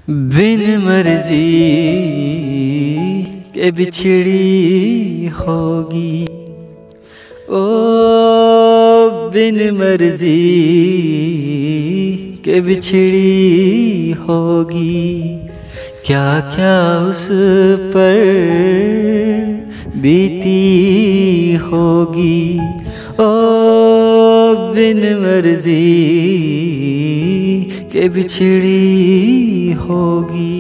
बिन मर्जी के बिछड़ी होगी, ओ बिन मर्जी के बिछड़ी होगी। क्या क्या उस पर बीती होगी, ओ बिन मर्जी के बिछड़ी होगी।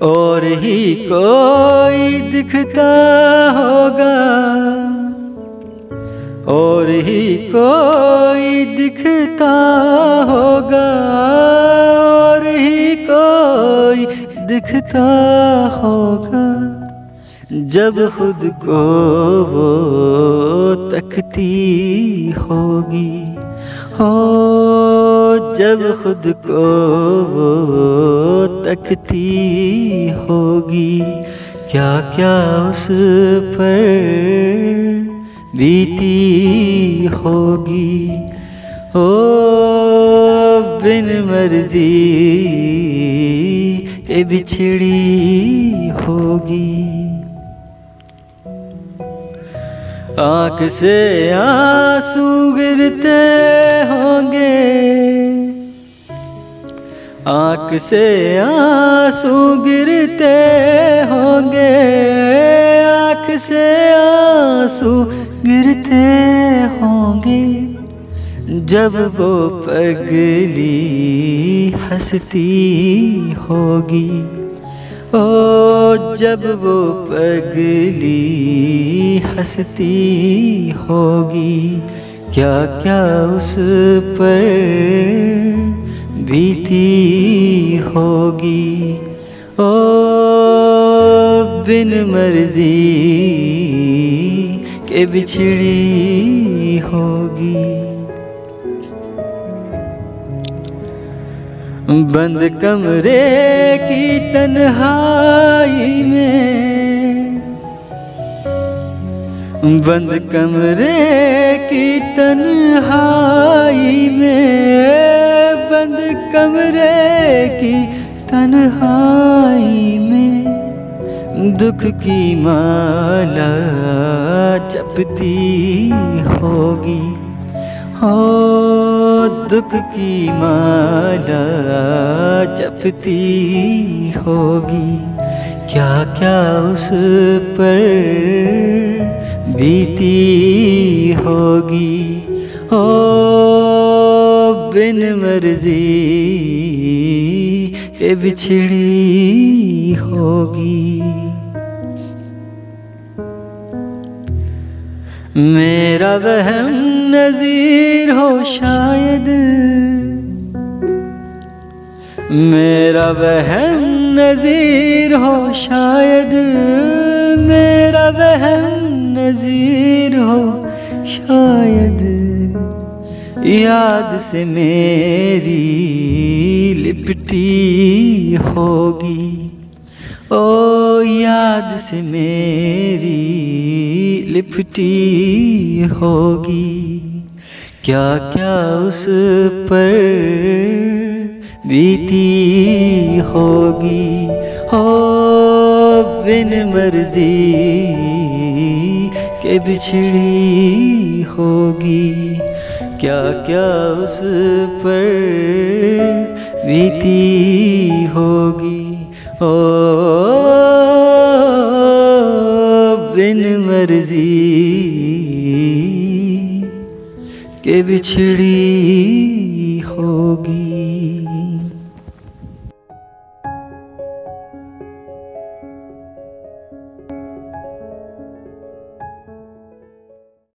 और ही कोई दिखता होगा, और ही कोई दिखता होगा, और ही कोई दिखता होगा। जब खुद को वो तकती होगी, हो जब खुद को वो तकती होगी। क्या क्या उस पर बीती होगी, ओ बिन मर्जी के बिछड़ी होगी। आँख से आंसू गिरते होंगे, आँख से आंसू गिरते होंगे, आँख से आंसू गिरते होंगे। जब वो पगली हंसती होगी, ओ जब वो पगली हंसती होगी। क्या क्या उस पर बीती होगी, ओ बिन मर्जी के बिछड़ी होगी। बंद कमरे की तन्हाई में, बंद कमरे की तन्हाई में, बंद कमरे की तन्हाई में दुख की माला जपती होगी, हो दुख की माला जपती होगी। क्या क्या उस पर बीती होगी, हो बिन मर्जी के बिछड़ी होगी। मेरा वहम नज़ीर हो शायद, मेरा वहम नज़ीर हो शायद, मेरा वहम नज़ीर हो शायद। याद से मेरी लिपटी होगी, ओ याद से मेरी लिपटी होगी। क्या क्या उस पर बीती होगी, हो बिन मर्जी के बिछड़ी होगी। क्या क्या उस पर बीती होगी, ओ बिन मर्जी के बिछड़ी होगी।